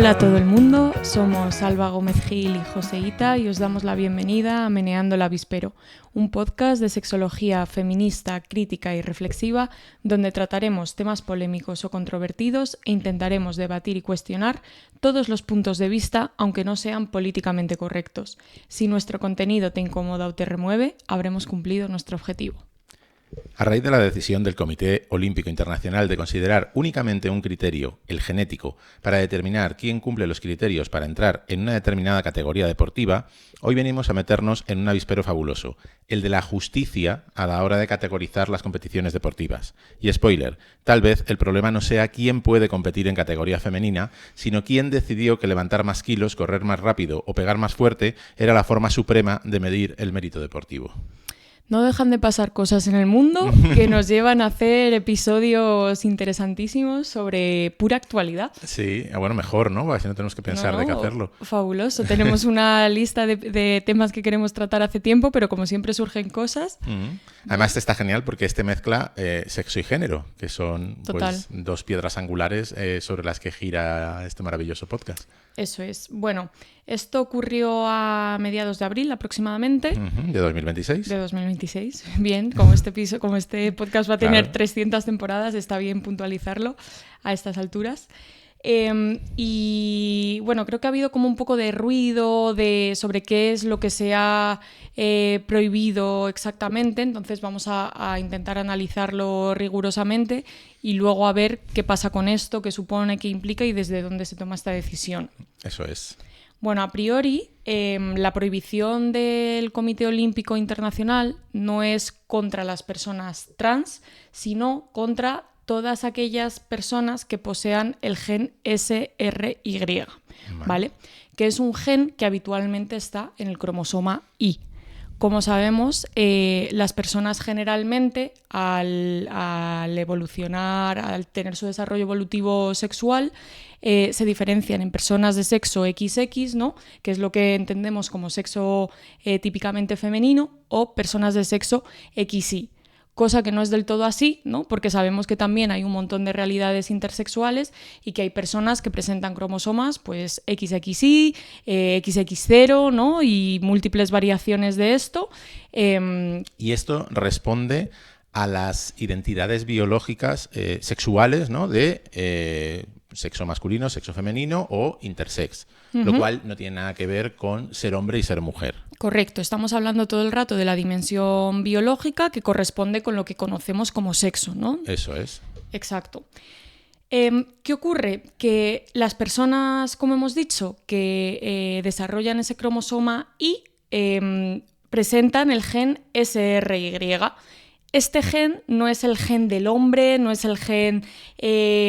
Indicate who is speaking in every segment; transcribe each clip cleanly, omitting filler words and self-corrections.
Speaker 1: Hola a todo el mundo, somos Alba Gómez Gil y Joseíta y os damos la bienvenida a Meneando el Avispero, un podcast de sexología feminista, crítica y reflexiva donde trataremos temas polémicos o controvertidos e intentaremos debatir y cuestionar todos los puntos de vista, aunque no sean políticamente correctos. Si nuestro contenido te incomoda o te remueve, habremos cumplido nuestro objetivo.
Speaker 2: A raíz de la decisión del Comité Olímpico Internacional de considerar únicamente un criterio, el genético, para determinar quién cumple los criterios para entrar en una determinada categoría deportiva, hoy venimos a meternos en un avispero fabuloso, el de la justicia a la hora de categorizar las competiciones deportivas. Y spoiler, tal vez el problema no sea quién puede competir en categoría femenina, sino quién decidió que levantar más kilos, correr más rápido o pegar más fuerte era la forma suprema de medir el mérito deportivo.
Speaker 1: No dejan de pasar cosas en el mundo que nos llevan a hacer episodios interesantísimos sobre pura actualidad.
Speaker 2: Sí, bueno, mejor, ¿no? Porque si no tenemos que pensar de qué hacerlo.
Speaker 1: Fabuloso. Tenemos una lista de temas que queremos tratar hace tiempo, pero como siempre surgen cosas.
Speaker 2: Además, está genial porque mezcla sexo y género, que son pues, dos piedras angulares sobre las que gira este maravilloso podcast.
Speaker 1: Eso es. Bueno, esto ocurrió a mediados de abril aproximadamente.
Speaker 2: De 2026.
Speaker 1: De 2026. Bien, como este podcast va a tener 300 temporadas, está bien puntualizarlo a estas alturas. Y bueno, creo que ha habido como un poco de ruido sobre qué es lo que se ha prohibido exactamente, entonces vamos a intentar analizarlo rigurosamente y luego a ver qué pasa con esto, qué supone, qué implica y desde dónde se toma esta decisión.
Speaker 2: Eso es.
Speaker 1: Bueno, a priori, la prohibición del Comité Olímpico Internacional no es contra las personas trans, sino contra todas aquellas personas que posean el gen SRY, ¿vale? Que es un gen que habitualmente está en el cromosoma Y. Como sabemos, las personas generalmente al evolucionar, al tener su desarrollo evolutivo sexual, se diferencian en personas de sexo XX, ¿no? Que es lo que entendemos como sexo típicamente femenino, o personas de sexo XY. Cosa que no es del todo así, ¿no? Porque sabemos que también hay un montón de realidades intersexuales y que hay personas que presentan cromosomas pues XXY, XX0, ¿no? Y múltiples variaciones de esto.
Speaker 2: Y esto responde a las identidades biológicas sexuales, ¿no? De sexo masculino, sexo femenino o intersex, lo cual no tiene nada que ver con ser hombre y ser mujer.
Speaker 1: Correcto, estamos hablando todo el rato de la dimensión biológica que corresponde con lo que conocemos como sexo, ¿no?
Speaker 2: Eso es.
Speaker 1: Exacto. ¿Qué ocurre? Que las personas, como hemos dicho, que desarrollan ese cromosoma Y presentan el gen SRY. Este gen no es el gen del hombre, no es el gen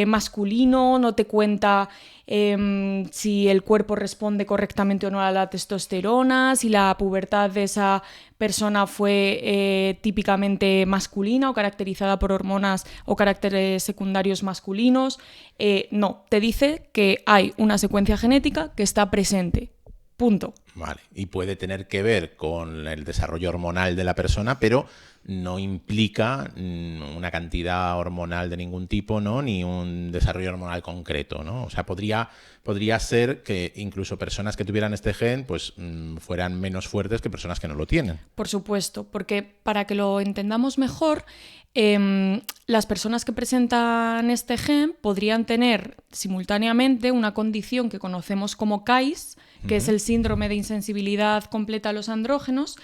Speaker 1: masculino, no te cuenta si el cuerpo responde correctamente o no a la testosterona, si la pubertad de esa persona fue típicamente masculina o caracterizada por hormonas o caracteres secundarios masculinos. No, te dice que hay una secuencia genética que está presente. Punto.
Speaker 2: Vale, y puede tener que ver con el desarrollo hormonal de la persona, pero no implica una cantidad hormonal de ningún tipo, ¿no? Ni un desarrollo hormonal concreto, ¿no? O sea, podría ser que incluso personas que tuvieran este gen pues fueran menos fuertes que personas que no lo tienen.
Speaker 1: Por supuesto, porque para que lo entendamos mejor, las personas que presentan este gen podrían tener simultáneamente una condición que conocemos como CAIS, que es el síndrome de insensibilidad completa a los andrógenos,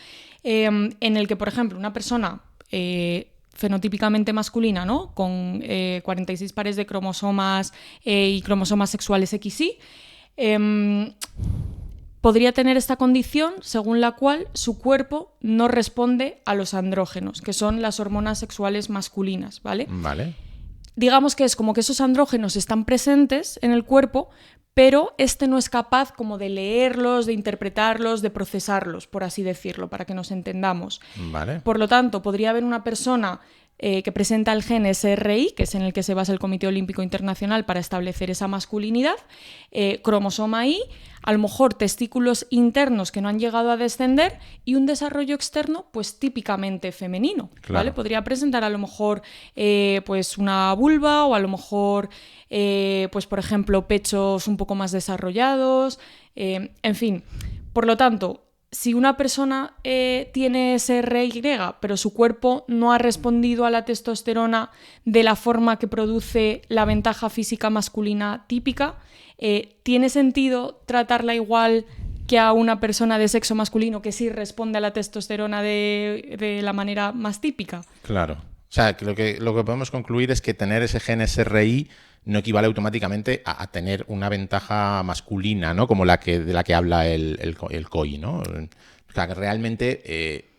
Speaker 1: en el que, por ejemplo, una persona fenotípicamente masculina, ¿no? Con 46 pares de cromosomas y cromosomas sexuales XY, podría tener esta condición según la cual su cuerpo no responde a los andrógenos, que son las hormonas sexuales masculinas, ¿vale?
Speaker 2: Vale.
Speaker 1: Digamos que es como que esos andrógenos están presentes en el cuerpo, pero este no es capaz como de leerlos, de interpretarlos, de procesarlos, por así decirlo, para que nos entendamos.
Speaker 2: Vale.
Speaker 1: Por lo tanto, podría haber una persona que presenta el gen SRY, que es en el que se basa el Comité Olímpico Internacional para establecer esa masculinidad, cromosoma Y, a lo mejor testículos internos que no han llegado a descender y un desarrollo externo pues típicamente femenino,
Speaker 2: Claro.
Speaker 1: ¿vale? Podría presentar a lo mejor pues una vulva o a lo mejor pues por ejemplo pechos un poco más desarrollados, en fin. Por lo tanto, si una persona tiene SRY, pero su cuerpo no ha respondido a la testosterona de la forma que produce la ventaja física masculina típica, ¿tiene sentido tratarla igual que a una persona de sexo masculino que sí responde a la testosterona de la manera más típica?
Speaker 2: Claro. O sea, que lo que podemos concluir es que tener ese gen SRY no equivale automáticamente a tener una ventaja masculina, ¿no? Como de la que habla el COI, ¿no? O sea, que realmente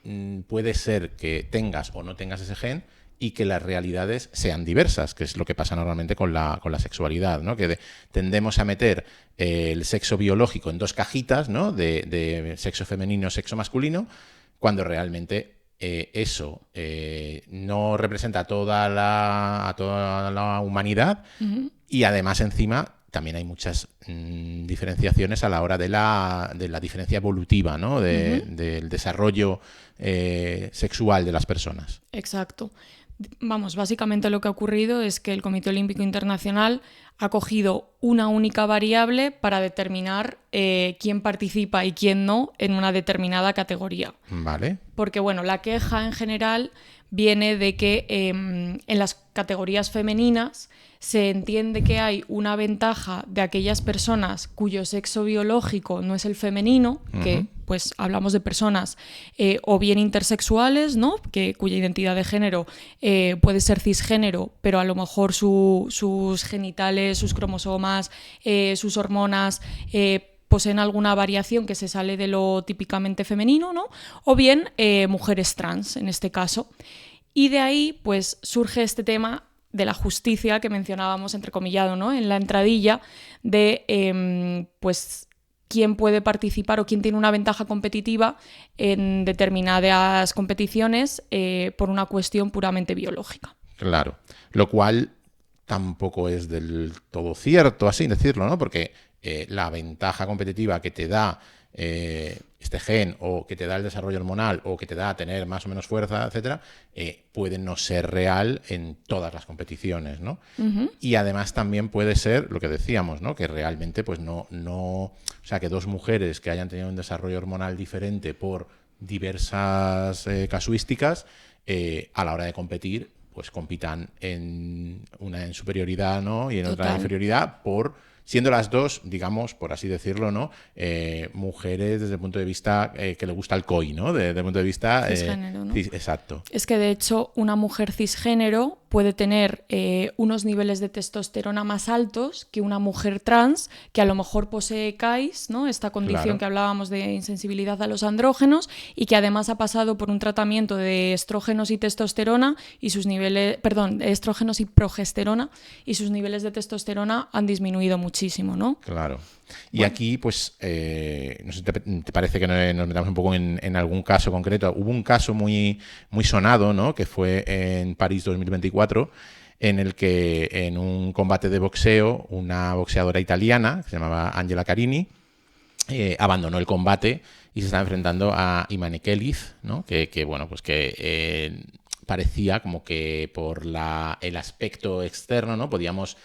Speaker 2: puede ser que tengas o no tengas ese gen y que las realidades sean diversas, que es lo que pasa normalmente con la sexualidad, ¿no? Que tendemos a meter el sexo biológico en dos cajitas, ¿no? De sexo femenino, sexo masculino, cuando realmente eso no representa a toda la humanidad.
Speaker 1: Uh-huh.
Speaker 2: Y además encima también hay muchas diferenciaciones a la hora de la diferencia evolutiva, ¿no? Del desarrollo sexual de las personas.
Speaker 1: Exacto. Vamos, básicamente lo que ha ocurrido es que el Comité Olímpico Internacional ha cogido una única variable para determinar quién participa y quién no en una determinada categoría.
Speaker 2: Vale.
Speaker 1: Porque, bueno, la queja en general viene de que en las categorías femeninas se entiende que hay una ventaja de aquellas personas cuyo sexo biológico no es el femenino, uh-huh. que pues hablamos de personas o bien intersexuales, ¿no? Cuya identidad de género puede ser cisgénero, pero a lo mejor sus genitales, sus cromosomas, sus hormonas poseen alguna variación que se sale de lo típicamente femenino, ¿no? O bien mujeres trans, en este caso. Y de ahí pues surge este tema de la justicia que mencionábamos entrecomillado, ¿no? En la entradilla de pues quién puede participar o quién tiene una ventaja competitiva en determinadas competiciones por una cuestión puramente biológica.
Speaker 2: Claro, lo cual tampoco es del todo cierto, así decirlo, ¿no? Porque la ventaja competitiva que te da este gen o que te da el desarrollo hormonal o que te da tener más o menos fuerza, etcétera, puede no ser real en todas las competiciones, ¿no? Uh-huh. Y además también puede ser lo que decíamos, ¿no? Que realmente pues no, o sea, que dos mujeres que hayan tenido un desarrollo hormonal diferente por diversas casuísticas, a la hora de competir, pues compitan en una en superioridad, ¿no? Y en otra en inferioridad siendo las dos, digamos, por así decirlo, ¿no? Mujeres desde el punto de vista que le gusta el COI, ¿no? Desde el punto de vista
Speaker 1: cisgénero, ¿no?
Speaker 2: Exacto.
Speaker 1: Es que de hecho una mujer cisgénero puede tener unos niveles de testosterona más altos que una mujer trans que a lo mejor posee CAIS, ¿no? Esta condición claro. que hablábamos de insensibilidad a los andrógenos y que además ha pasado por un tratamiento de estrógenos y testosterona y sus niveles, estrógenos y progesterona y sus niveles de testosterona han disminuido muchísimo, ¿no?
Speaker 2: Claro. Y bueno, aquí, pues, no sé, ¿te parece que nos metamos un poco en algún caso concreto? Hubo un caso muy, muy sonado, ¿no? Que fue en París 2024, en el que en un combate de boxeo, una boxeadora italiana, que se llamaba Angela Carini, abandonó el combate y se estaba enfrentando a Imane Khelif, ¿no? Que bueno, pues que parecía como que por el aspecto externo, ¿no? Podíamos,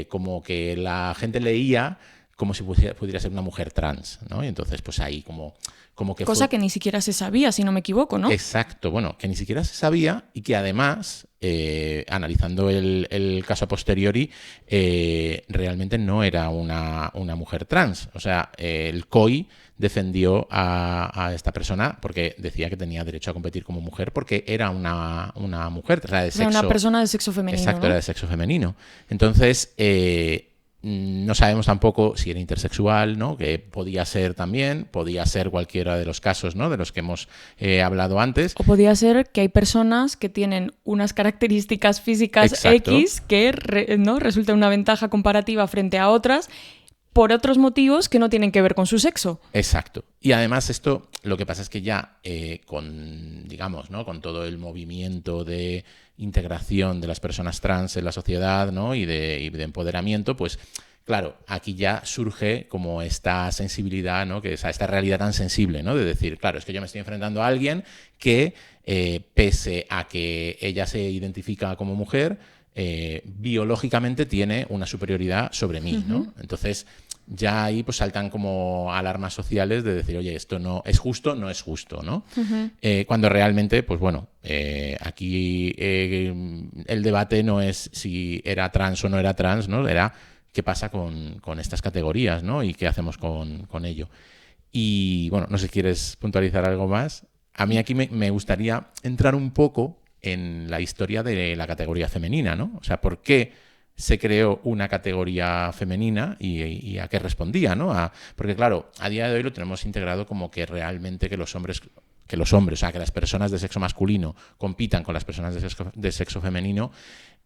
Speaker 2: como que la gente leía como si pudiera ser una mujer trans, ¿no? Y entonces, pues ahí como que
Speaker 1: cosa que ni siquiera se sabía, si no me equivoco, ¿no?
Speaker 2: Exacto, bueno, que ni siquiera se sabía y que además, analizando el caso a posteriori, realmente no era una mujer trans. O sea, el COI defendió a esta persona porque decía que tenía derecho a competir como mujer porque era una mujer, o sea, de sexo...
Speaker 1: Era una persona de sexo femenino,
Speaker 2: exacto,
Speaker 1: ¿no?
Speaker 2: Era de sexo femenino. Entonces... no sabemos tampoco si era intersexual, ¿no? Que podía ser también, podía ser cualquiera de los casos, ¿no? De los que hemos hablado antes.
Speaker 1: O podía ser que hay personas que tienen unas características físicas
Speaker 2: exacto.
Speaker 1: X que ¿no? resulta una ventaja comparativa frente a otras, por otros motivos que no tienen que ver con su sexo.
Speaker 2: Exacto. Y además esto, lo que pasa es que ya digamos, ¿no? Con todo el movimiento de integración de las personas trans en la sociedad, ¿no? y de empoderamiento, pues claro, aquí ya surge como esta sensibilidad, ¿no? Que es esta realidad tan sensible, ¿no? De decir, claro, es que yo me estoy enfrentando a alguien que, pese a que ella se identifica como mujer, biológicamente tiene una superioridad sobre mí, ¿no? Entonces, ya ahí pues saltan como alarmas sociales de decir, oye, esto no es justo, no es justo, ¿no? Cuando realmente, pues bueno, aquí el debate no es si era trans o no era trans, ¿no? Era qué pasa con estas categorías, ¿no? Y qué hacemos con ello. Y bueno, no sé si quieres puntualizar algo más. A mí aquí me gustaría entrar un poco en la historia de la categoría femenina, ¿no? O sea, ¿por qué se creó una categoría femenina y a qué respondía, ¿no? Porque claro, a día de hoy lo tenemos integrado como que realmente que los hombres, o sea, que las personas de sexo masculino compitan con las personas de sexo femenino,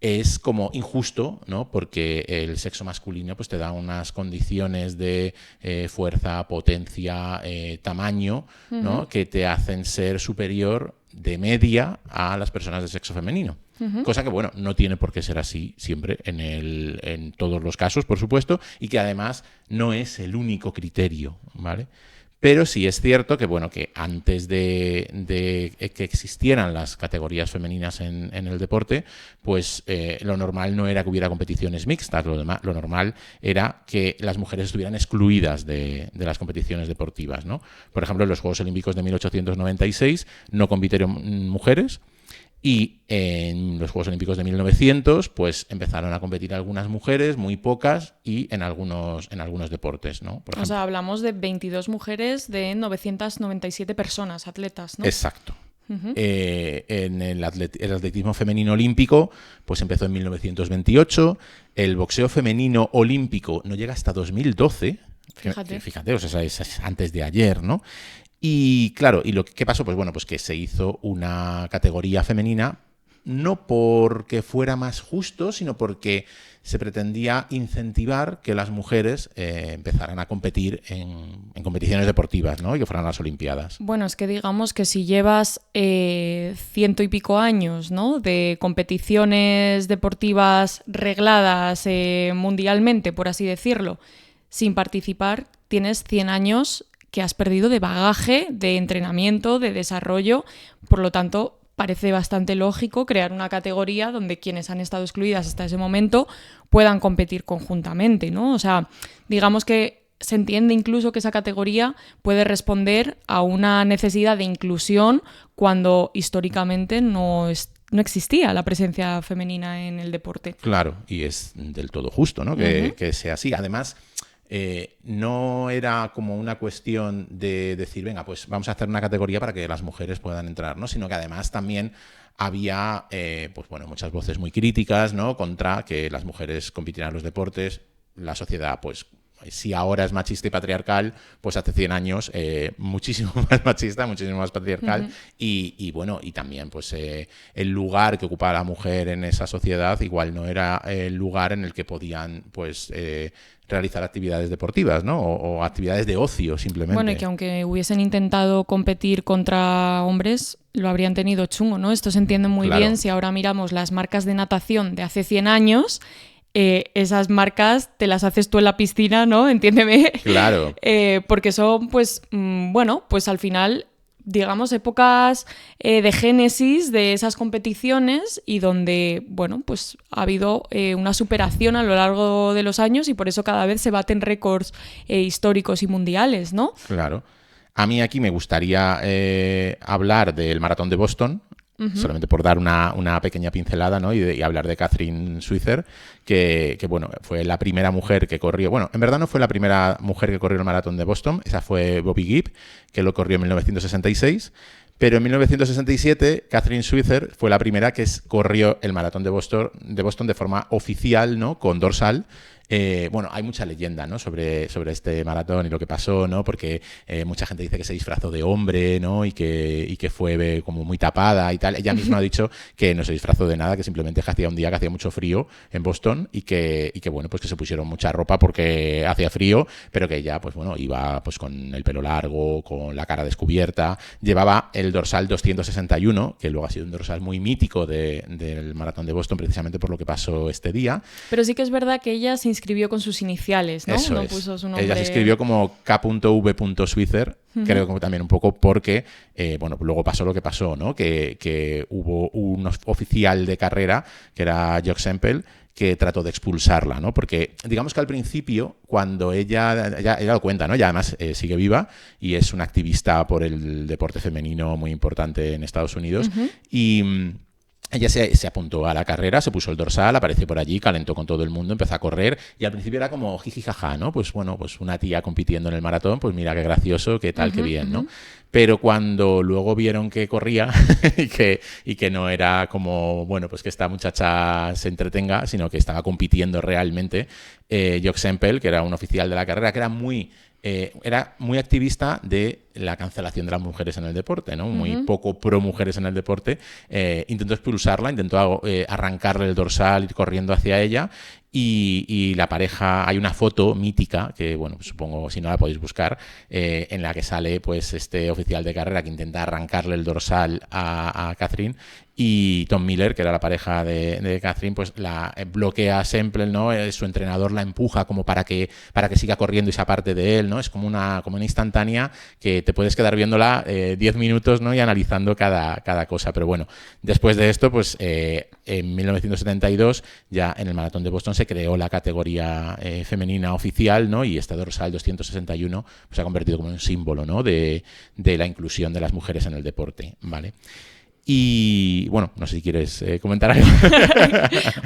Speaker 2: es como injusto, ¿no? Porque el sexo masculino pues te da unas condiciones de fuerza, potencia, tamaño, ¿no? Que te hacen ser superior de media a las personas de sexo femenino. Cosa que, bueno, no tiene por qué ser así siempre en todos los casos, por supuesto, y que además no es el único criterio, ¿vale? Pero sí es cierto que, bueno, que antes de que existieran las categorías femeninas en el deporte, pues lo normal no era que hubiera competiciones mixtas, lo normal era que las mujeres estuvieran excluidas de las competiciones deportivas, ¿no? Por ejemplo, en los Juegos Olímpicos de 1896 no compitieron mujeres. Y en los Juegos Olímpicos de 1900, pues empezaron a competir algunas mujeres, muy pocas, y en algunos deportes, ¿no? Por ejemplo,
Speaker 1: o sea, hablamos de 22 mujeres de 997 personas, atletas, ¿no?
Speaker 2: Exacto. En el atletismo femenino olímpico, pues empezó en 1928. El boxeo femenino olímpico no llega hasta 2012. Fíjate, o sea, es antes de ayer, ¿no? Y claro, ¿y qué pasó? Pues bueno, pues que se hizo una categoría femenina no porque fuera más justo, sino porque se pretendía incentivar que las mujeres empezaran a competir en competiciones deportivas, ¿no? Y que fueran las Olimpiadas.
Speaker 1: Bueno, es que digamos que si llevas 100 y pico años, ¿no? De competiciones deportivas regladas mundialmente, por así decirlo, sin participar, tienes 100 años que has perdido de bagaje, de entrenamiento, de desarrollo. Por lo tanto, parece bastante lógico crear una categoría donde quienes han estado excluidas hasta ese momento puedan competir conjuntamente, ¿no? O sea, digamos que se entiende incluso que esa categoría puede responder a una necesidad de inclusión cuando históricamente no existía la presencia femenina en el deporte.
Speaker 2: Claro, y es del todo justo, ¿no? Que sea así. Además, no era como una cuestión de decir, venga, pues vamos a hacer una categoría para que las mujeres puedan entrar, ¿no? Sino que además también había pues bueno, muchas voces muy críticas, ¿no? Contra que las mujeres compitieran en los deportes. La sociedad, pues, si ahora es machista y patriarcal, pues hace 100 años muchísimo más machista, muchísimo más patriarcal. Y bueno, y también pues el lugar que ocupaba la mujer en esa sociedad igual no era el lugar en el que podían pues realizar actividades deportivas, ¿no? O actividades de ocio, simplemente.
Speaker 1: Bueno, y que aunque hubiesen intentado competir contra hombres, lo habrían tenido chungo, ¿no? Esto se entiende muy bien si ahora miramos las marcas de natación de hace 100 años. Esas marcas te las haces tú en la piscina, ¿no? Entiéndeme.
Speaker 2: Claro.
Speaker 1: Porque son, pues, bueno, pues al final, digamos, épocas de génesis de esas competiciones y donde, bueno, pues ha habido una superación a lo largo de los años y por eso cada vez se baten récords históricos y mundiales, ¿no?
Speaker 2: Claro. A mí aquí me gustaría hablar del Maratón de Boston, solamente por dar una pequeña pincelada, ¿no? Y hablar de Kathrine Switzer, que bueno, fue la primera mujer que corrió. Bueno, en verdad no fue la primera mujer que corrió el Maratón de Boston, esa fue Bobby Gibb, que lo corrió en 1966. Pero en 1967, Kathrine Switzer fue la primera que corrió el Maratón de Boston de forma oficial, ¿no? Con dorsal, Bueno, hay mucha leyenda, ¿no? sobre este maratón y lo que pasó, ¿no? Porque mucha gente dice que se disfrazó de hombre, ¿no? Y que fue como muy tapada y tal. Ella misma ha dicho que no se disfrazó de nada, que simplemente hacía un día que hacía mucho frío en Boston y que bueno, pues que se pusieron mucha ropa porque hacía frío, pero que ella, pues bueno, iba pues con el pelo largo, con la cara descubierta, llevaba el dorsal 261, que luego ha sido un dorsal muy mítico del maratón de Boston, precisamente por lo que pasó este día.
Speaker 1: Pero sí que es verdad que ella se inscribió con sus iniciales, ¿no?
Speaker 2: Eso
Speaker 1: no
Speaker 2: es.
Speaker 1: Puso su nombre.
Speaker 2: Ella se inscribió como K.V. Switzer, creo que también un poco porque, bueno, luego pasó lo que pasó, ¿no? Que hubo un oficial de carrera, que era Jock Semple, que trató de expulsarla, ¿no? Porque digamos que al principio, cuando ella lo cuenta, ¿no? Ella además sigue viva y es una activista por el deporte femenino muy importante en Estados Unidos. Y ella se apuntó a la carrera, se puso el dorsal, apareció por allí, calentó con todo el mundo, empezó a correr y al principio era como jiji jaja, ¿no? Pues bueno, pues una tía compitiendo en el maratón, pues mira qué gracioso, qué tal, qué bien, ¿no? Pero cuando luego vieron que corría y que no era como, bueno, pues que esta muchacha se entretenga, sino que estaba compitiendo realmente, Jock Semple, que era un oficial de la carrera, que era muy activista de la cancelación de las mujeres en el deporte, ¿no? Muy poco pro mujeres en el deporte. Intentó expulsarla, intentó arrancarle el dorsal, ir corriendo hacia ella. Y la pareja, hay una foto mítica que, bueno, pues supongo, si no la podéis buscar, en la que sale pues este oficial de carrera que intenta arrancarle el dorsal a Catherine, y Tom Miller, que era la pareja de Catherine, pues la bloquea a Semple, ¿no? Su entrenador la empuja como para que siga corriendo y se aparte de él, ¿no? Es como una instantánea que te puedes quedar viéndola 10 minutos, ¿no? Y analizando cada cosa. Pero bueno, después de esto, pues en 1972, ya en el Maratón de Boston, se creó la categoría femenina oficial, ¿no? Y este dorsal 261 pues, se ha convertido como un símbolo, ¿no? de la inclusión de las mujeres en el deporte, ¿vale? Y bueno, no sé si quieres comentar algo.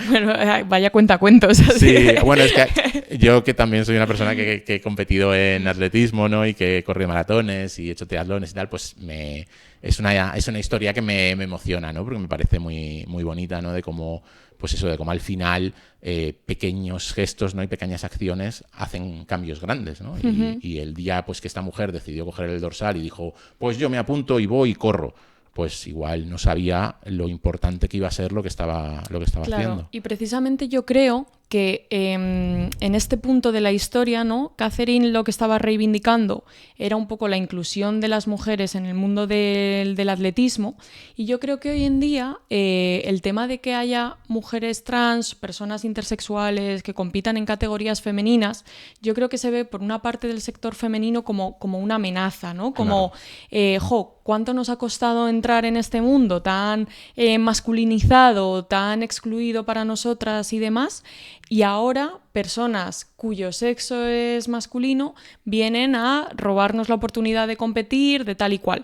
Speaker 1: Bueno, vaya cuentacuentos.
Speaker 2: Sí, bueno, es que yo, que también soy una persona que he competido en atletismo, ¿no? Y que he corrido maratones y he hecho triatlones y tal, pues es una historia que me emociona, ¿no? Porque me parece muy, muy bonita, ¿no? De cómo, pues eso, de cómo al final pequeños gestos, ¿no? Y pequeñas acciones hacen cambios grandes, ¿no? Y el día pues que esta mujer decidió coger el dorsal y dijo, pues yo me apunto y voy y corro, pues igual no sabía lo importante que iba a ser lo que estaba haciendo.
Speaker 1: Y precisamente yo creo que en este punto de la historia, ¿no? Catherine lo que estaba reivindicando era un poco la inclusión de las mujeres en el mundo del atletismo, y yo creo que hoy en día el tema de que haya mujeres trans, personas intersexuales que compitan en categorías femeninas, yo creo que se ve por una parte del sector femenino como una amenaza, ¿no? Como, claro. ¿Cuánto nos ha costado entrar en este mundo tan masculinizado, tan excluido para nosotras y demás? Y ahora personas cuyo sexo es masculino vienen a robarnos la oportunidad de competir de tal y cual.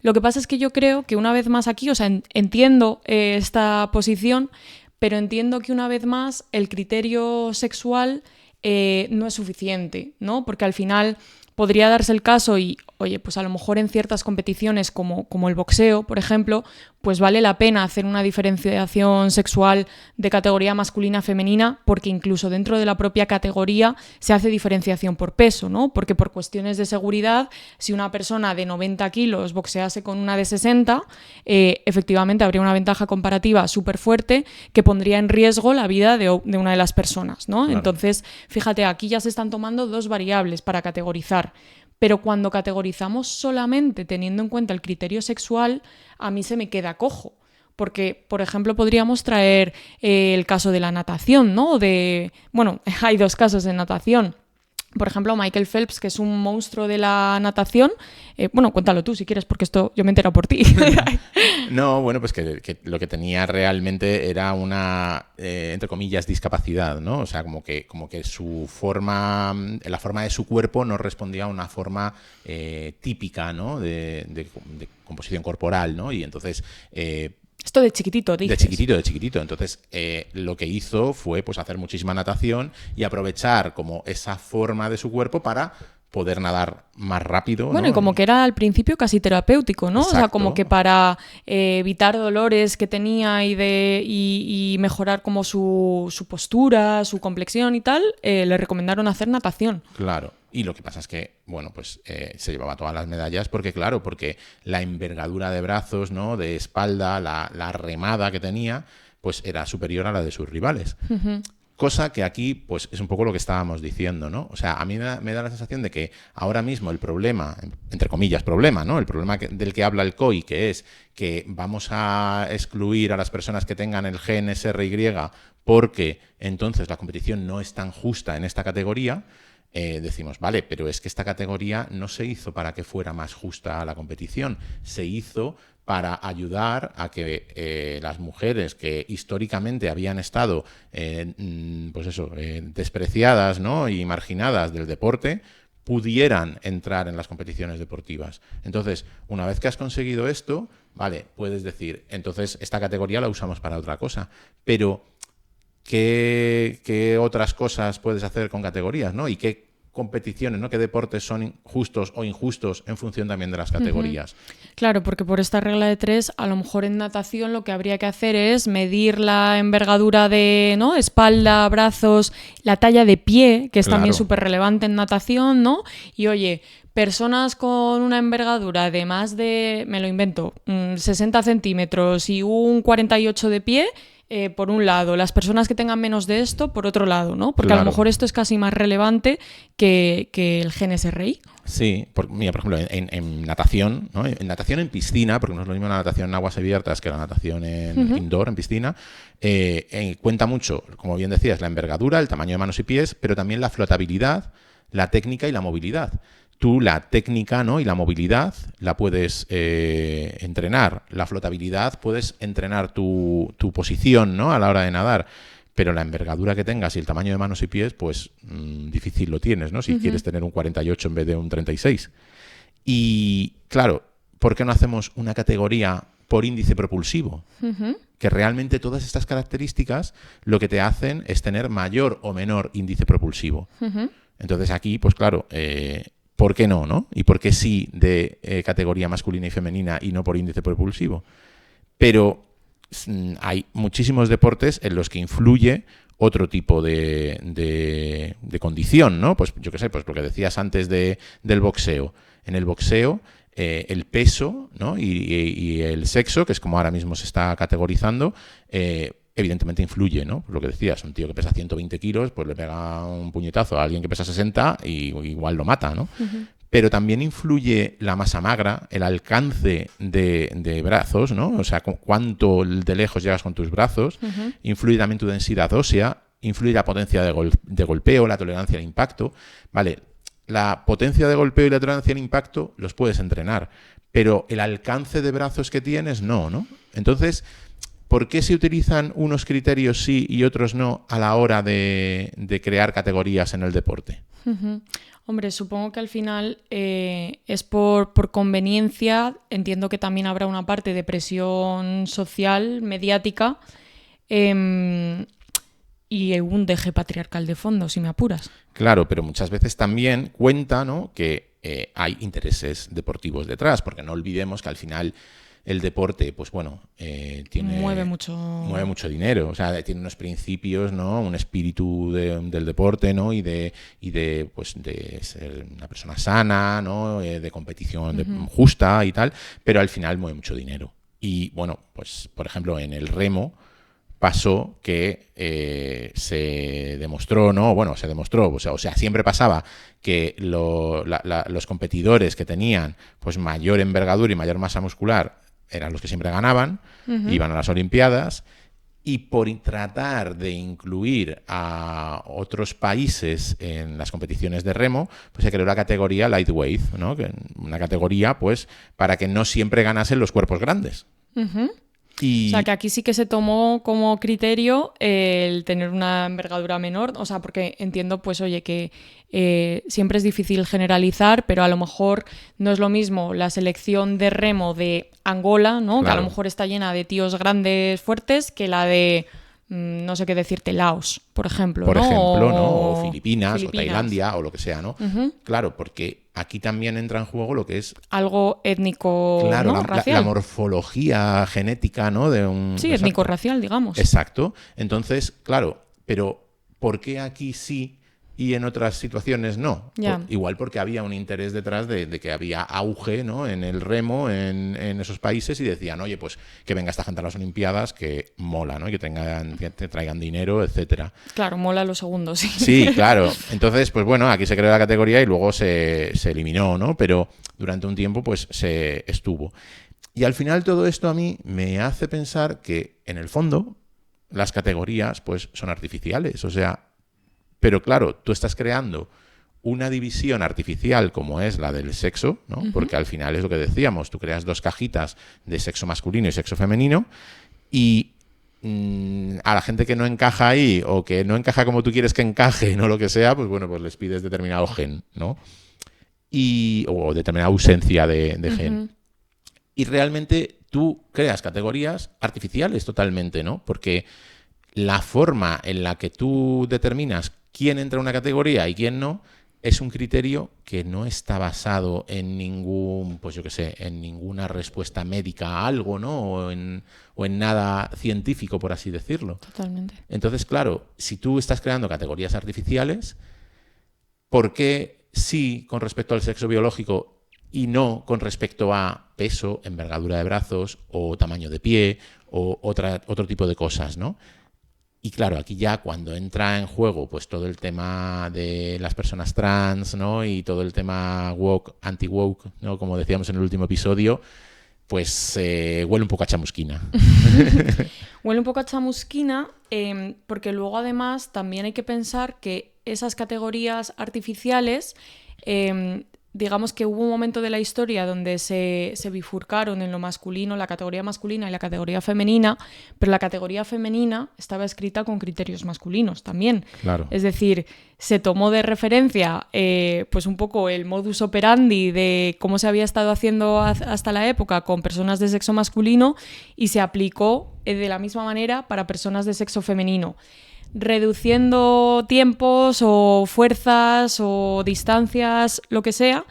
Speaker 1: Lo que pasa es que yo creo que una vez más aquí, o sea, entiendo esta posición, pero entiendo que una vez más el criterio sexual no es suficiente, ¿no? Porque al final podría darse el caso y, oye, pues a lo mejor en ciertas competiciones como el boxeo, por ejemplo, pues vale la pena hacer una diferenciación sexual de categoría masculina-femenina, porque incluso dentro de la propia categoría se hace diferenciación por peso, ¿no? Porque por cuestiones de seguridad, si una persona de 90 kilos boxease con una de 60, efectivamente habría una ventaja comparativa súper fuerte que pondría en riesgo la vida de una de las personas, ¿no? Claro. Entonces, fíjate, aquí ya se están tomando dos variables para categorizar. Pero cuando categorizamos solamente teniendo en cuenta el criterio sexual, a mí se me queda cojo. Porque, por ejemplo, podríamos traer el caso de la natación, ¿no? Bueno, hay dos casos de natación. Por ejemplo, Michael Phelps, que es un monstruo de la natación. Bueno, cuéntalo tú si quieres, porque esto yo me he enterado por ti.
Speaker 2: No, bueno, pues que lo que tenía realmente era una, entre comillas, discapacidad, ¿no? O sea, como que su forma, la forma de su cuerpo no respondía a una forma típica, ¿no? De composición corporal, ¿no? Y entonces...
Speaker 1: Esto de chiquitito, dices.
Speaker 2: De chiquitito. Entonces, lo que hizo fue pues hacer muchísima natación y aprovechar como esa forma de su cuerpo para poder nadar más rápido.
Speaker 1: Bueno,
Speaker 2: ¿no?
Speaker 1: y como que era al principio casi terapéutico, ¿no?
Speaker 2: Exacto.
Speaker 1: O sea, como que para evitar dolores que tenía y mejorar como su postura, su complexión y tal, le recomendaron hacer natación.
Speaker 2: Claro. Y lo que pasa es que, bueno, pues se llevaba todas las medallas porque la envergadura de brazos, ¿no? De espalda, la remada que tenía, pues era superior a la de sus rivales.
Speaker 1: Uh-huh.
Speaker 2: Cosa que aquí, pues es un poco lo que estábamos diciendo, ¿no? O sea, a mí me da la sensación de que ahora mismo el problema, entre comillas, problema, ¿no? El problema del que habla el COI, que es que vamos a excluir a las personas que tengan el gen SRY porque entonces la competición no es tan justa en esta categoría. Decimos, vale, pero es que esta categoría no se hizo para que fuera más justa la competición, se hizo para ayudar a que las mujeres que históricamente habían estado despreciadas, ¿no? Y marginadas del deporte pudieran entrar en las competiciones deportivas. Entonces, una vez que has conseguido esto, vale, puedes decir, entonces esta categoría la usamos para otra cosa, pero ¿qué otras cosas puedes hacer con categorías, ¿no? Y qué competiciones, ¿no? ¿Qué deportes son justos o injustos en función también de las categorías?
Speaker 1: Uh-huh. Claro, porque por esta regla de 3, a lo mejor en natación lo que habría que hacer es medir la envergadura de, ¿no? Espalda, brazos, la talla de pie, que es también súper relevante en natación, ¿no? Y oye, personas con una envergadura de más de, me lo invento, 60 centímetros y un 48 de pie, por un lado, las personas que tengan menos de esto, por otro lado, ¿no? Porque claro, a lo mejor esto es casi más relevante que el gen SRI.
Speaker 2: Sí, mira, por ejemplo, en natación, ¿no? En natación en piscina, porque no es lo mismo la natación en aguas abiertas que la natación en indoor, en piscina, cuenta mucho, como bien decías, la envergadura, el tamaño de manos y pies, pero también la flotabilidad, la técnica y la movilidad. Tú la técnica, ¿no? Y la movilidad la puedes entrenar. La flotabilidad puedes entrenar tu posición, ¿no? A la hora de nadar. Pero la envergadura que tengas y el tamaño de manos y pies, pues difícil lo tienes, ¿no? Si quieres tener un 48 en vez de un 36. Y claro, ¿por qué no hacemos una categoría por índice propulsivo? Que realmente todas estas características lo que te hacen es tener mayor o menor índice propulsivo. Entonces aquí, pues claro, ¿por qué no, no? ¿Y por qué sí de categoría masculina y femenina y no por índice propulsivo? Pero hay muchísimos deportes en los que influye otro tipo de condición, ¿no? Pues yo qué sé, pues lo que decías antes del boxeo. En el boxeo, el peso, ¿no? y el sexo, que es como ahora mismo se está categorizando, evidentemente influye, ¿no? Lo que decías, un tío que pesa 120 kilos, pues le pega un puñetazo a alguien que pesa 60 y igual lo mata, ¿no? Pero también influye la masa magra, el alcance de brazos, ¿no? O sea, cuánto de lejos llegas con tus brazos. Influye también tu densidad ósea, influye la potencia de golpeo, la tolerancia al impacto. Vale, la potencia de golpeo y la tolerancia al impacto los puedes entrenar, pero el alcance de brazos que tienes, no. Entonces, ¿por qué se utilizan unos criterios sí y otros no a la hora de crear categorías en el deporte?
Speaker 1: Hombre, supongo que al final es por conveniencia. Entiendo que también habrá una parte de presión social, mediática, y un deje patriarcal de fondo, si me apuras.
Speaker 2: Claro, pero muchas veces también cuenta, ¿no? Que hay intereses deportivos detrás, porque no olvidemos que al final el deporte, pues bueno, mueve mucho dinero, o sea, tiene unos principios, ¿no? Un espíritu del deporte, ¿no? Y de ser una persona sana, ¿no? De competición justa y tal, pero al final mueve mucho dinero. Y bueno, pues por ejemplo, en el remo pasó que se demostró, ¿no? Bueno, se demostró, o sea, siempre pasaba que los competidores que tenían pues mayor envergadura y mayor masa muscular eran los que siempre ganaban, iban a las Olimpiadas, y por tratar de incluir a otros países en las competiciones de remo, pues se creó la categoría lightweight, ¿no? Una categoría pues para que no siempre ganasen los cuerpos grandes. O
Speaker 1: sea, que aquí sí que se tomó como criterio el tener una envergadura menor, o sea, porque entiendo, pues, oye, que siempre es difícil generalizar, pero a lo mejor no es lo mismo la selección de remo de Angola, ¿no? Claro. Que a lo mejor está llena de tíos grandes, fuertes, que la de no sé qué decirte, Laos, por ejemplo.
Speaker 2: Por
Speaker 1: ¿no?
Speaker 2: ejemplo, ¿no? O Filipinas, o
Speaker 1: Filipinas.
Speaker 2: Tailandia, o lo que sea, ¿no? Claro, porque aquí también entra en juego lo que es...
Speaker 1: Algo étnico,
Speaker 2: Claro,
Speaker 1: ¿no? Racial.
Speaker 2: la morfología genética, ¿no? De un...
Speaker 1: Sí, étnico-racial, digamos.
Speaker 2: Exacto. Entonces, claro, pero ¿por qué aquí sí y en otras situaciones no? Igual porque había un interés detrás de que había auge, ¿no? En el remo en esos países y decían, oye, pues que venga esta gente a las Olimpiadas, que mola, ¿no? Que te traigan dinero, etcétera.
Speaker 1: Claro, mola lo segundo, sí.
Speaker 2: Sí, claro. Entonces, pues bueno, aquí se creó la categoría y luego se eliminó, ¿no? Pero durante un tiempo, pues se estuvo. Y al final todo esto a mí me hace pensar que, en el fondo, las categorías, pues, son artificiales. O sea, pero claro, tú estás creando una división artificial como es la del sexo, ¿no? Porque al final es lo que decíamos, tú creas 2 cajitas de sexo masculino y sexo femenino y a la gente que no encaja ahí o que no encaja como tú quieres que encaje, no lo que sea, pues bueno, pues les pides determinado gen, ¿no? O determinada ausencia de gen. Y realmente tú creas categorías artificiales totalmente, ¿no? Porque la forma en la que tú determinas quién entra en una categoría y quién no es un criterio que no está basado en ningún, pues yo qué sé, en ninguna respuesta médica a algo, ¿no? O en nada científico, por así decirlo.
Speaker 1: Totalmente.
Speaker 2: Entonces, claro, si tú estás creando categorías artificiales, ¿por qué sí con respecto al sexo biológico y no con respecto a peso, envergadura de brazos o tamaño de pie o otro tipo de cosas, ¿no? Y claro, aquí ya cuando entra en juego pues todo el tema de las personas trans, ¿no? Y todo el tema woke, anti-woke, ¿no? Como decíamos en el último episodio, pues huele un poco a chamusquina.
Speaker 1: Huele un poco a chamusquina porque luego además también hay que pensar que esas categorías artificiales... digamos que hubo un momento de la historia donde se bifurcaron en lo masculino, la categoría masculina y la categoría femenina, pero la categoría femenina estaba escrita con criterios masculinos también.
Speaker 2: Claro.
Speaker 1: Es decir, se tomó de referencia pues un poco el modus operandi de cómo se había estado haciendo hasta la época con personas de sexo masculino y se aplicó de la misma manera para personas de sexo femenino, reduciendo tiempos o fuerzas o distancias, lo que sea,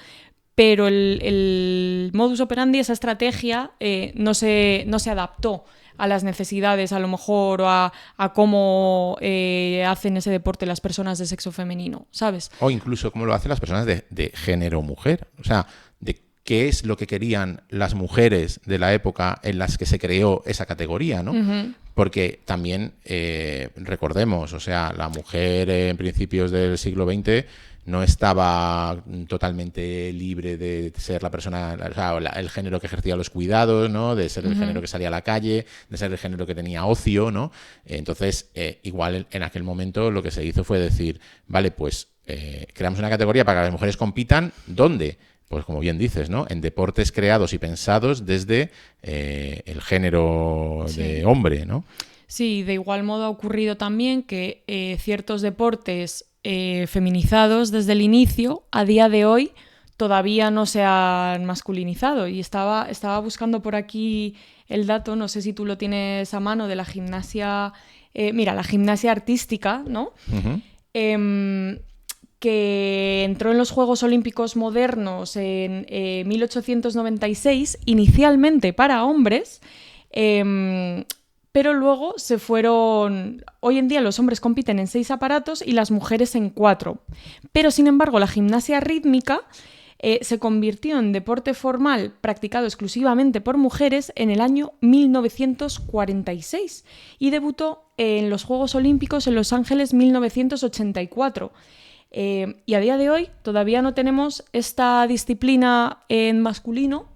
Speaker 1: pero el modus operandi, esa estrategia, no se adaptó a las necesidades, a lo mejor, o a cómo hacen ese deporte las personas de sexo femenino, ¿sabes?
Speaker 2: O incluso cómo lo hacen las personas de género mujer. O sea, de qué es lo que querían las mujeres de la época en las que se creó esa categoría, ¿no? Porque también, recordemos, o sea, la mujer en principios del siglo XX no estaba totalmente libre de ser la persona, o sea, el género que ejercía los cuidados, ¿no? De ser el género que salía a la calle, de ser el género que tenía ocio, ¿no? Entonces, igual en aquel momento lo que se hizo fue decir, vale, pues creamos una categoría para que las mujeres compitan, ¿dónde? Pues como bien dices, ¿no? En deportes creados y pensados desde el género de hombre, ¿no?
Speaker 1: Sí, de igual modo ha ocurrido también que ciertos deportes feminizados desde el inicio, a día de hoy, todavía no se han masculinizado. Y estaba buscando por aquí el dato, no sé si tú lo tienes a mano, de la gimnasia... mira, la gimnasia artística, ¿no? Que entró en los Juegos Olímpicos modernos en 1896, inicialmente para hombres, pero luego se fueron... Hoy en día los hombres compiten en 6 aparatos y las mujeres en 4. Pero, sin embargo, la gimnasia rítmica se convirtió en deporte formal practicado exclusivamente por mujeres en el año 1946 y debutó en los Juegos Olímpicos en Los Ángeles 1984. Y a día de hoy todavía no tenemos esta disciplina en masculino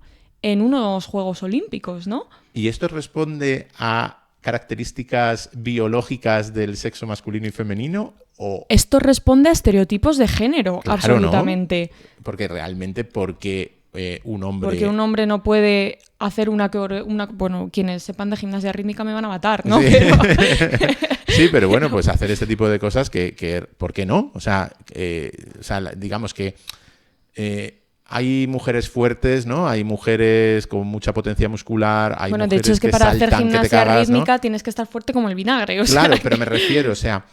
Speaker 1: en unos Juegos Olímpicos, ¿no?
Speaker 2: ¿Y esto responde a características biológicas del sexo masculino y femenino? ¿O...
Speaker 1: Esto responde a estereotipos de género, claro, absolutamente.
Speaker 2: ¿No? Porque realmente, un hombre...
Speaker 1: Porque un hombre no puede hacer una... Bueno, quienes sepan de gimnasia rítmica me van a matar, ¿no?
Speaker 2: Sí. Sí, pero bueno, pues hacer este tipo de cosas que ¿por qué no? O sea, digamos que hay mujeres fuertes, ¿no? Hay mujeres con mucha potencia muscular, hay
Speaker 1: Bueno, de
Speaker 2: mujeres
Speaker 1: hecho es que para hacer
Speaker 2: saltan, que te
Speaker 1: gimnasia
Speaker 2: cagas, ¿no?
Speaker 1: rítmica tienes que estar fuerte como el vinagre. O
Speaker 2: Claro,
Speaker 1: sea,
Speaker 2: pero me refiero, o sea,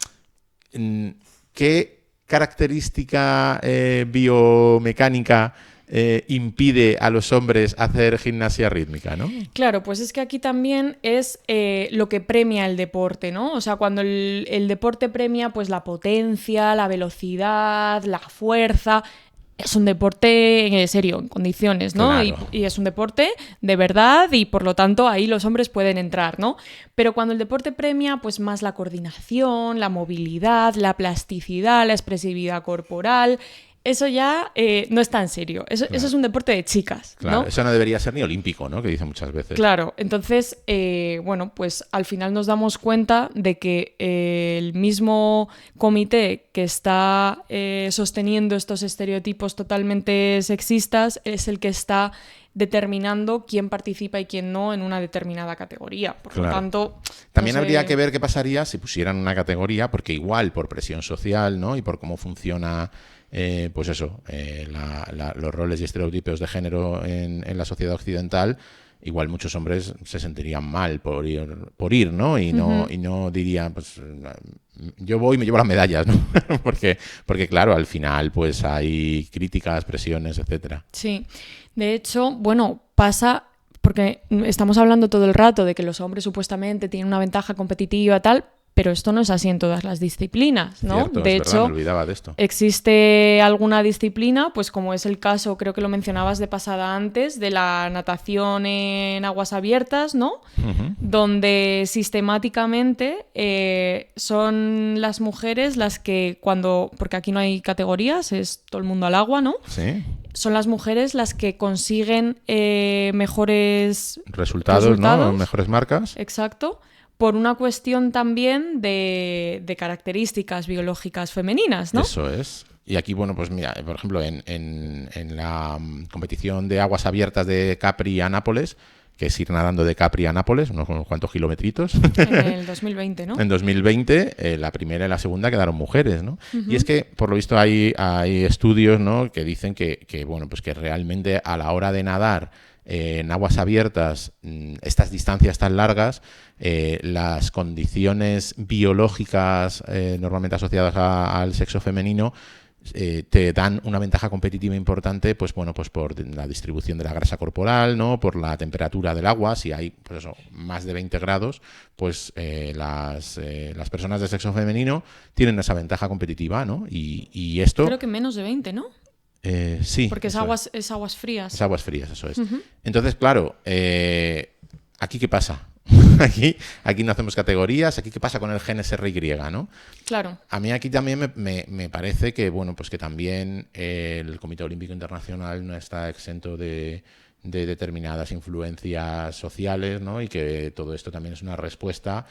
Speaker 2: ¿qué característica biomecánica impide a los hombres hacer gimnasia rítmica, ¿no?
Speaker 1: Claro, pues es que aquí también es lo que premia el deporte, ¿no? O sea, cuando el deporte premia pues la potencia, la velocidad, la fuerza, es un deporte serio, en condiciones, ¿no?
Speaker 2: Claro.
Speaker 1: Y es un deporte de verdad y por lo tanto ahí los hombres pueden entrar, ¿no? Pero cuando el deporte premia pues más la coordinación, la movilidad, la plasticidad, la expresividad corporal, eso ya no es tan serio. Eso es un deporte de chicas,
Speaker 2: Claro,
Speaker 1: ¿no?
Speaker 2: eso no debería ser ni olímpico, ¿no? Que dicen muchas veces.
Speaker 1: Claro, entonces, bueno, pues al final nos damos cuenta de que el mismo comité que está sosteniendo estos estereotipos totalmente sexistas es el que está determinando quién participa y quién no en una determinada categoría. Por lo tanto,
Speaker 2: también
Speaker 1: no sé...
Speaker 2: habría que ver qué pasaría si pusieran una categoría, porque igual por presión social, ¿no? Y por cómo funciona, pues eso, los roles y estereotipos de género en la sociedad occidental, igual muchos hombres se sentirían mal por ir, ¿no? Y no dirían, pues yo voy y me llevo las medallas, ¿no? porque claro, al final pues hay críticas, presiones, etcétera.
Speaker 1: Sí, de hecho, bueno, pasa porque estamos hablando todo el rato de que los hombres supuestamente tienen una ventaja competitiva tal, pero esto no es así en todas las disciplinas, ¿no?
Speaker 2: Cierto,
Speaker 1: de
Speaker 2: es
Speaker 1: hecho,
Speaker 2: verdad, me olvidaba de esto.
Speaker 1: existe alguna disciplina, pues como es el caso, creo que lo mencionabas de pasada antes, de la natación en aguas abiertas, ¿no? Donde sistemáticamente son las mujeres las que cuando, porque aquí no hay categorías, es todo el mundo al agua, ¿no?
Speaker 2: Sí.
Speaker 1: Son las mujeres las que consiguen mejores
Speaker 2: resultados, ¿no? Mejores marcas.
Speaker 1: Exacto. Por una cuestión también de características biológicas femeninas, ¿no?
Speaker 2: Eso es. Y aquí, bueno, pues mira, por ejemplo, en la competición de aguas abiertas de Capri a Nápoles, que es ir nadando de Capri a Nápoles, unos cuantos kilometritos.
Speaker 1: En el 2020, ¿no?
Speaker 2: En 2020, la primera y la segunda quedaron mujeres, ¿no? Y es que, por lo visto, hay estudios, ¿no? Que dicen que, bueno, pues que realmente a la hora de nadar en aguas abiertas, estas distancias tan largas, las condiciones biológicas normalmente asociadas al sexo femenino te dan una ventaja competitiva importante, pues bueno, pues por la distribución de la grasa corporal, ¿no? Por la temperatura del agua. Si hay, pues eso, más de 20 grados, pues las personas de sexo femenino tienen esa ventaja competitiva, ¿no? Y esto...
Speaker 1: Creo que menos de 20, ¿no?
Speaker 2: Sí.
Speaker 1: Porque es aguas frías.
Speaker 2: Es aguas frías, eso es. Entonces, claro, ¿aquí qué pasa? Aquí no hacemos categorías. ¿Aquí qué pasa con el gen SRY, ¿no?
Speaker 1: Claro.
Speaker 2: A mí aquí también me parece que, bueno, pues que también el Comité Olímpico Internacional no está exento de determinadas influencias sociales, ¿no? Y que todo esto también es una respuesta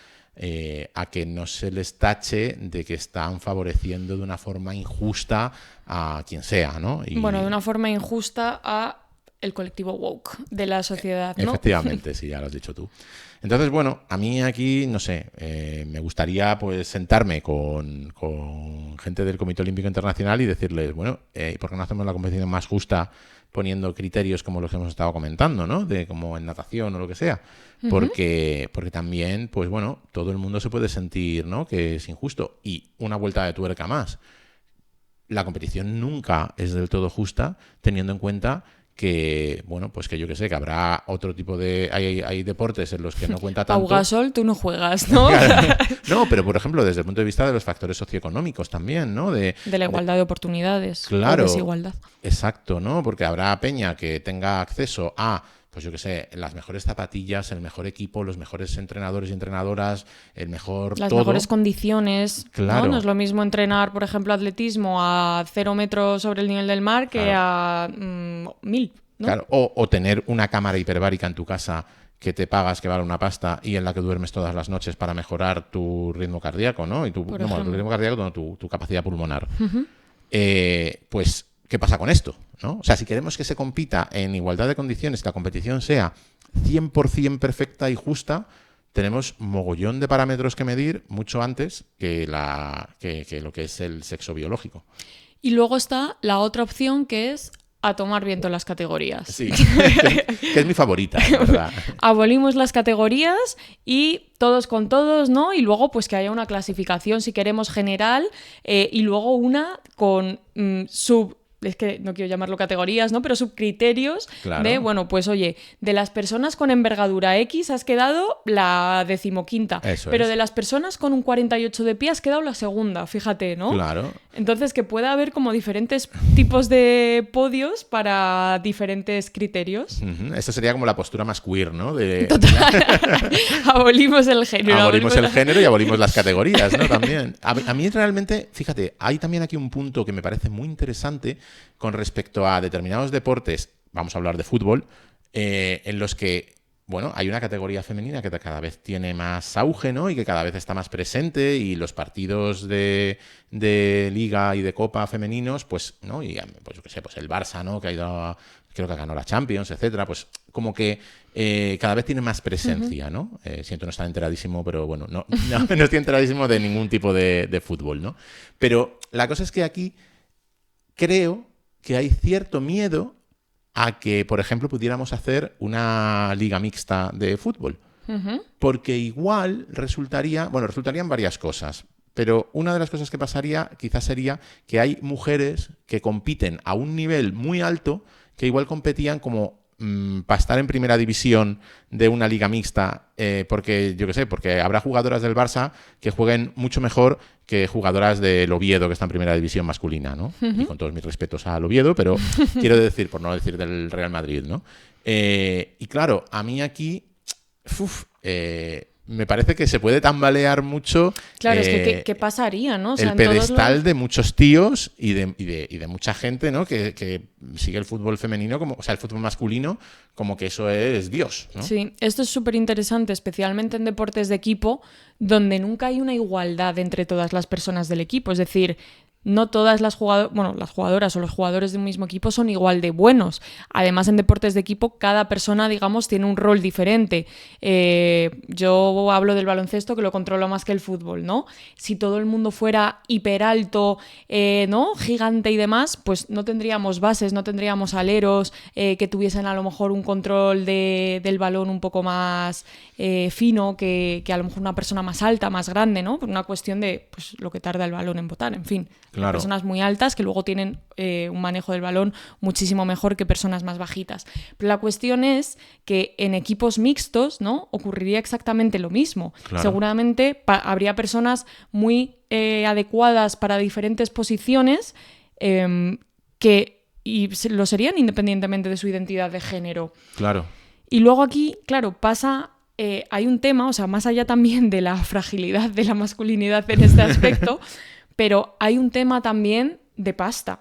Speaker 2: a que no se les tache de que están favoreciendo de una forma injusta a quien sea, ¿no?
Speaker 1: Bueno, de una forma injusta a el colectivo woke de la sociedad, ¿no?
Speaker 2: Efectivamente, sí, ya lo has dicho tú. Entonces, bueno, a mí aquí, no sé, me gustaría pues sentarme con gente del Comité Olímpico Internacional y decirles, bueno, ¿por qué no hacemos la competición más justa poniendo criterios como los que hemos estado comentando, ¿no? De como en natación o lo que sea. Porque también, pues bueno, todo el mundo se puede sentir, ¿no? Que es injusto. Y una vuelta de tuerca más. La competición nunca es del todo justa, teniendo en cuenta que, bueno, pues que yo que sé, que habrá otro tipo de... Hay deportes en los que no cuenta tanto...
Speaker 1: Pau Gasol, tú no juegas, ¿no?
Speaker 2: No, pero por ejemplo, desde el punto de vista de los factores socioeconómicos también, ¿no? De
Speaker 1: la igualdad de oportunidades.
Speaker 2: Claro.
Speaker 1: O desigualdad.
Speaker 2: Exacto, ¿no? Porque habrá peña que tenga acceso a, pues yo que sé, las mejores zapatillas, el mejor equipo, los mejores entrenadores y entrenadoras, el mejor
Speaker 1: Las
Speaker 2: todo.
Speaker 1: mejores condiciones.
Speaker 2: Claro.
Speaker 1: ¿no? No es lo mismo entrenar, por ejemplo, atletismo a 0 metros sobre el nivel del mar que a 1000, ¿no?
Speaker 2: Claro, o tener una cámara hiperbárica en tu casa que te pagas, que vale una pasta, y en la que duermes todas las noches para mejorar tu ritmo cardíaco, ¿no? Y tu ritmo cardíaco, no, tu capacidad pulmonar. Pues, ¿qué pasa con esto? ¿No? O sea, si queremos que se compita en igualdad de condiciones, que la competición sea 100% perfecta y justa, tenemos mogollón de parámetros que medir mucho antes que lo que es el sexo biológico.
Speaker 1: Y luego está la otra opción, que es a tomar viento las categorías.
Speaker 2: Sí, que es mi favorita, ¿verdad?
Speaker 1: Abolimos las categorías y todos con todos, ¿no? Y luego pues que haya una clasificación, si queremos, general, y luego una con es que no quiero llamarlo categorías, ¿no? Pero subcriterios de, bueno, pues oye, de las personas con envergadura X has quedado la 15ª, pero de las personas con un 48 de pie has quedado la segunda, fíjate, ¿no?
Speaker 2: Claro.
Speaker 1: Entonces que pueda haber como diferentes tipos de podios para diferentes criterios.
Speaker 2: Esto sería como la postura más queer, ¿no?
Speaker 1: Total. Abolimos el género.
Speaker 2: Abolimos el género y abolimos las categorías, ¿no? También. A mí realmente, fíjate, hay también aquí un punto que me parece muy interesante con respecto a determinados deportes, vamos a hablar de fútbol, en los que, bueno, hay una categoría femenina que cada vez tiene más auge, ¿no? Y que cada vez está más presente, y los partidos de Liga y de Copa femeninos, pues, ¿no? Y pues yo qué sé, pues el Barça, ¿no? Que ha ido creo que ganó la Champions, etcétera, pues como que cada vez tiene más presencia, ¿no? Siento no estar enteradísimo, pero bueno, no estoy enteradísimo de ningún tipo de fútbol, ¿no? Pero la cosa es que aquí creo que hay cierto miedo a que, por ejemplo, pudiéramos hacer una liga mixta de fútbol. Porque igual resultarían varias cosas. Pero una de las cosas que pasaría quizás sería que hay mujeres que compiten a un nivel muy alto, que igual competían como para estar en primera división de una liga mixta, porque yo qué sé, porque habrá jugadoras del Barça que jueguen mucho mejor que jugadoras del Oviedo, que está en primera división masculina, ¿no? Y con todos mis respetos al Oviedo, pero quiero decir, por no decir del Real Madrid, ¿no? Y claro, a mí aquí me parece que se puede tambalear mucho.
Speaker 1: Claro, es que ¿qué pasaría, no? O sea,
Speaker 2: el pedestal de muchos tíos y de mucha gente, ¿no? Que sigue el fútbol femenino, como, o sea, el fútbol masculino, como que eso es Dios, ¿no?
Speaker 1: Sí, esto es súper interesante, especialmente en deportes de equipo, donde nunca hay una igualdad entre todas las personas del equipo. Es decir, no todas las jugadoras o los jugadores de un mismo equipo son igual de buenos. Además, en deportes de equipo, cada persona, digamos, tiene un rol diferente. Yo hablo del baloncesto, que lo controlo más que el fútbol, ¿no? Si todo el mundo fuera hiper alto, ¿no? Gigante y demás, pues no tendríamos bases, no tendríamos aleros que tuviesen a lo mejor un control del balón un poco más fino que a lo mejor una persona más alta, más grande, ¿no? Por una cuestión de pues, lo que tarda el balón en botar, en fin.
Speaker 2: Claro.
Speaker 1: Personas muy altas que luego tienen un manejo del balón muchísimo mejor que personas más bajitas. Pero la cuestión es que en equipos mixtos, ¿no? Ocurriría exactamente lo mismo.
Speaker 2: Claro.
Speaker 1: Seguramente habría personas muy adecuadas para diferentes posiciones lo serían independientemente de su identidad de género.
Speaker 2: Claro.
Speaker 1: Y luego aquí, claro, pasa... hay un tema, o sea, más allá también de la fragilidad de la masculinidad en este aspecto, pero hay un tema también de pasta.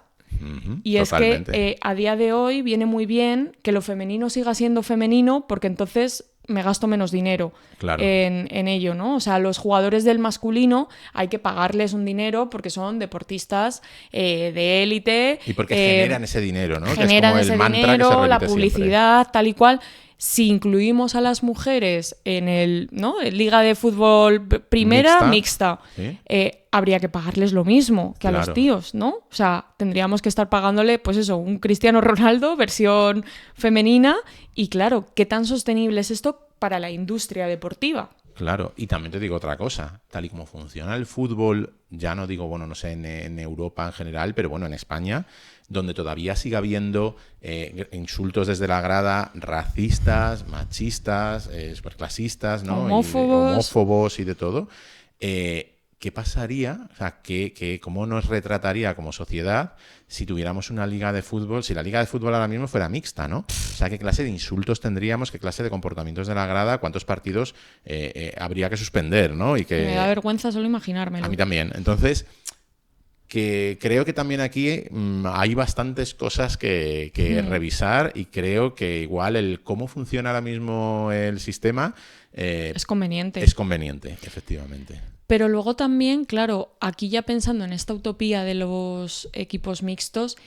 Speaker 1: Y totalmente. Es que a día de hoy viene muy bien que lo femenino siga siendo femenino, porque entonces me gasto menos dinero en ello, ¿no? O sea, los jugadores del masculino hay que pagarles un dinero porque son deportistas de élite.
Speaker 2: Y porque generan ese dinero, ¿no?
Speaker 1: Generan
Speaker 2: que es como
Speaker 1: ese
Speaker 2: el mantra
Speaker 1: dinero,
Speaker 2: que se
Speaker 1: la publicidad,
Speaker 2: siempre.
Speaker 1: tal y cual. Si incluimos a las mujeres en Liga de Fútbol Primera, mixta,
Speaker 2: ¿sí?
Speaker 1: Habría que pagarles lo mismo que a los tíos, ¿no? O sea, tendríamos que estar pagándole, pues eso, un Cristiano Ronaldo versión femenina. Y claro, ¿qué tan sostenible es esto para la industria deportiva?
Speaker 2: Claro, y también te digo otra cosa, tal y como funciona el fútbol, ya no digo, bueno, no sé, en Europa en general, pero bueno, en España, donde todavía sigue habiendo insultos desde la grada racistas, machistas, superclasistas, ¿no? Homófobos y de todo. ¿Qué pasaría? O sea, ¿cómo nos retrataría como sociedad si tuviéramos una liga de fútbol, si la liga de fútbol ahora mismo fuera mixta, ¿no? O sea, ¿qué clase de insultos tendríamos? ¿Qué clase de comportamientos de la grada? ¿Cuántos partidos habría que suspender, ¿no? Y que...
Speaker 1: Me da vergüenza solo imaginármelo.
Speaker 2: A mí también. Entonces, que creo que también aquí hay bastantes cosas que revisar, y creo que igual cómo funciona ahora mismo el sistema...
Speaker 1: es conveniente.
Speaker 2: Es conveniente, efectivamente.
Speaker 1: Pero luego también, claro, aquí ya pensando en esta utopía de los equipos mixtos,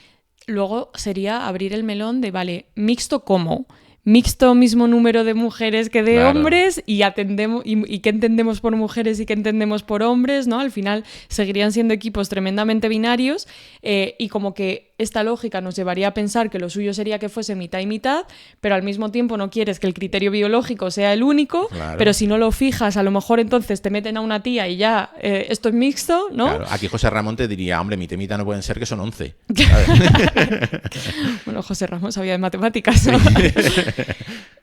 Speaker 1: luego sería abrir el melón de, vale, ¿mixto cómo? Mixto mismo número de mujeres que de hombres, y qué entendemos por mujeres y qué entendemos por hombres, ¿no? Al final seguirían siendo equipos tremendamente binarios, y como que esta lógica nos llevaría a pensar que lo suyo sería que fuese mitad y mitad, pero al mismo tiempo no quieres que el criterio biológico sea el único,
Speaker 2: Claro.
Speaker 1: pero si no lo fijas, a lo mejor entonces te meten a una tía y ya esto es mixto, ¿no?
Speaker 2: Claro, aquí José Ramón te diría, hombre, mitad y mitad no pueden ser, que son 11.
Speaker 1: Bueno, José Ramón sabía de matemáticas, ¿no?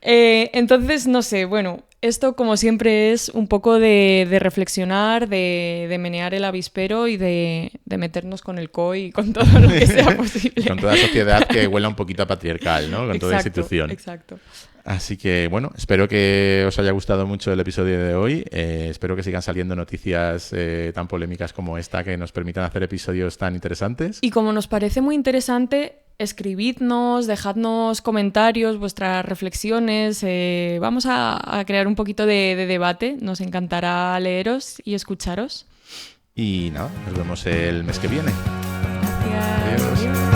Speaker 1: Entonces, no sé, bueno, esto como siempre es un poco de reflexionar, de menear el avispero y de meternos con el COI y con todo lo que sea posible.
Speaker 2: Con toda sociedad que huela un poquito a patriarcal, ¿no? Con toda institución.
Speaker 1: Exacto.
Speaker 2: Así que, bueno, espero que os haya gustado mucho el episodio de hoy. Espero que sigan saliendo noticias tan polémicas como esta, que nos permitan hacer episodios tan interesantes.
Speaker 1: Y como nos parece muy interesante, escribidnos, dejadnos comentarios, vuestras reflexiones. Vamos a crear un poquito de debate. Nos encantará leeros y escucharos.
Speaker 2: Y nada, nos vemos el mes que viene.
Speaker 1: Gracias.
Speaker 2: Adiós.